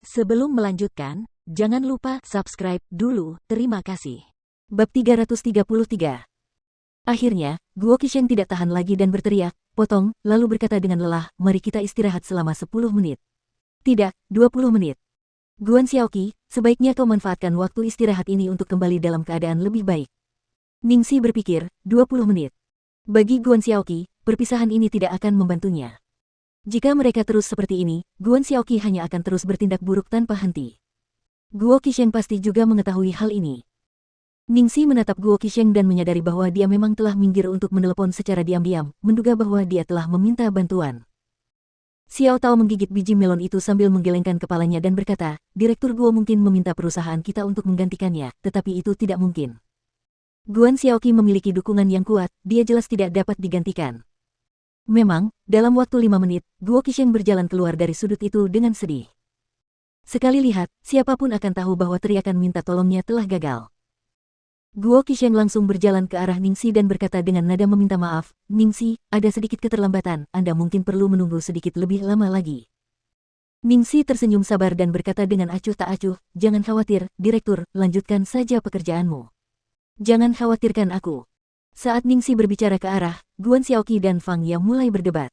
Sebelum melanjutkan, jangan lupa subscribe dulu, terima kasih. Bab 333. Akhirnya, Guo Qisheng tidak tahan lagi dan berteriak, potong, lalu berkata dengan lelah, mari kita istirahat selama 10 menit. Tidak, 20 menit. Guan Xiaoqi, sebaiknya kau manfaatkan waktu istirahat ini untuk kembali dalam keadaan lebih baik. Ningxi berpikir, 20 menit. Bagi Guan Xiaoqi, perpisahan ini tidak akan membantunya. Jika mereka terus seperti ini, Guan Xiaoqi hanya akan terus bertindak buruk tanpa henti. Guo Qisheng pasti juga mengetahui hal ini. Ningxi menatap Guo Qisheng dan menyadari bahwa dia memang telah minggir untuk menelepon secara diam-diam, menduga bahwa dia telah meminta bantuan. Xiao Tao menggigit biji melon itu sambil menggelengkan kepalanya dan berkata, Direktur Guo mungkin meminta perusahaan kita untuk menggantikannya, tetapi itu tidak mungkin. Guan Xiaoqi memiliki dukungan yang kuat, dia jelas tidak dapat digantikan. Memang, dalam waktu 5 menit, Guo Qisheng berjalan keluar dari sudut itu dengan sedih. Sekali lihat, siapapun akan tahu bahwa teriakan minta tolongnya telah gagal. Guo Qisheng langsung berjalan ke arah Ningxi dan berkata dengan nada meminta maaf, Ningxi, ada sedikit keterlambatan, Anda mungkin perlu menunggu sedikit lebih lama lagi. Ningxi tersenyum sabar dan berkata dengan acuh tak acuh, jangan khawatir, Direktur, lanjutkan saja pekerjaanmu. Jangan khawatirkan aku. Saat Ningxi berbicara ke arah, Guan Xiaoqi dan Fang Ya mulai berdebat.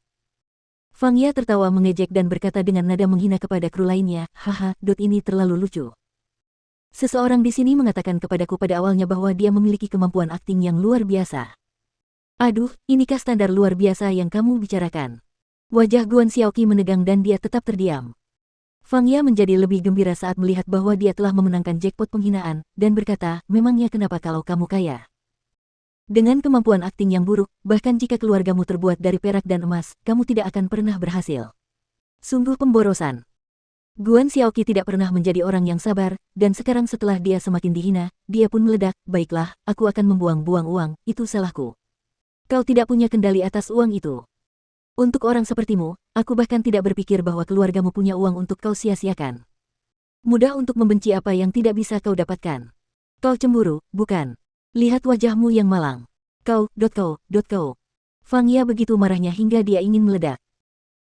Fang Ya tertawa mengejek dan berkata dengan nada menghina kepada kru lainnya, haha, ini terlalu lucu. Seseorang di sini mengatakan kepadaku pada awalnya bahwa dia memiliki kemampuan akting yang luar biasa. Aduh, inikah standar luar biasa yang kamu bicarakan? Wajah Guan Xiaoqi menegang dan dia tetap terdiam. Fang Ya menjadi lebih gembira saat melihat bahwa dia telah memenangkan jackpot penghinaan, dan berkata, memangnya kenapa kalau kamu kaya? Dengan kemampuan akting yang buruk, bahkan jika keluargamu terbuat dari perak dan emas, kamu tidak akan pernah berhasil. Sungguh pemborosan. Guan Xiaoqi tidak pernah menjadi orang yang sabar, dan sekarang setelah dia semakin dihina, dia pun meledak, baiklah, aku akan membuang-buang uang, itu salahku. Kau tidak punya kendali atas uang itu. Untuk orang sepertimu, aku bahkan tidak berpikir bahwa keluargamu punya uang untuk kau sia-siakan. Mudah untuk membenci apa yang tidak bisa kau dapatkan. Kau cemburu, bukan? Lihat wajahmu yang malang. Kau. Fang Ya begitu marahnya hingga dia ingin meledak.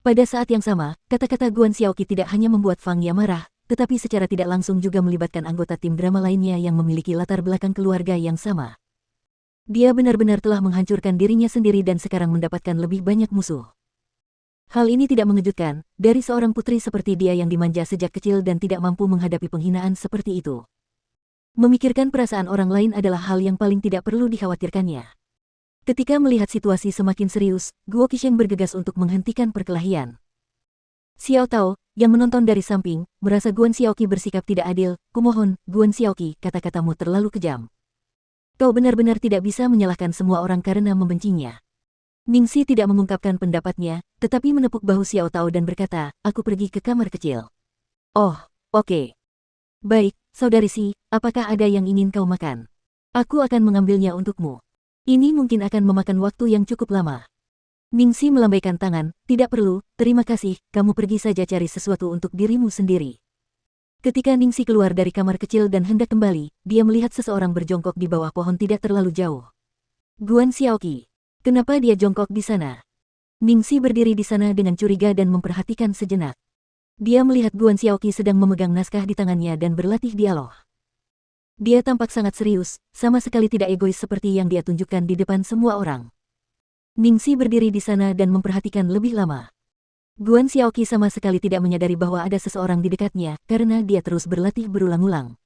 Pada saat yang sama, kata-kata Guan Xiaoqi tidak hanya membuat Fang Ya marah, tetapi secara tidak langsung juga melibatkan anggota tim drama lainnya yang memiliki latar belakang keluarga yang sama. Dia benar-benar telah menghancurkan dirinya sendiri dan sekarang mendapatkan lebih banyak musuh. Hal ini tidak mengejutkan, dari seorang putri seperti dia yang dimanja sejak kecil dan tidak mampu menghadapi penghinaan seperti itu. Memikirkan perasaan orang lain adalah hal yang paling tidak perlu dikhawatirkannya. Ketika melihat situasi semakin serius, Guo Qisheng bergegas untuk menghentikan perkelahian. Xiao Tao, yang menonton dari samping, merasa Guan Xiaoqi bersikap tidak adil. Kumohon, Guan Xiaoqi, kata-katamu terlalu kejam. Kau benar-benar tidak bisa menyalahkan semua orang karena membencinya. Ningxi tidak mengungkapkan pendapatnya, tetapi menepuk bahu Xiao Tao dan berkata, aku pergi ke kamar kecil. Oh, oke. Baik, saudari Si, apakah ada yang ingin kau makan? Aku akan mengambilnya untukmu. Ini mungkin akan memakan waktu yang cukup lama. Ningxi melambaikan tangan, tidak perlu, terima kasih, kamu pergi saja cari sesuatu untuk dirimu sendiri. Ketika Ningxi keluar dari kamar kecil dan hendak kembali, dia melihat seseorang berjongkok di bawah pohon tidak terlalu jauh. Guan Xiaoqi. Kenapa dia jongkok di sana? Ningxi berdiri di sana dengan curiga dan memperhatikan sejenak. Dia melihat Guan Xiaoqi sedang memegang naskah di tangannya dan berlatih dialog. Dia tampak sangat serius, sama sekali tidak egois seperti yang dia tunjukkan di depan semua orang. Ningxi berdiri di sana dan memperhatikan lebih lama. Guan Xiaoqi sama sekali tidak menyadari bahwa ada seseorang di dekatnya, karena dia terus berlatih berulang-ulang.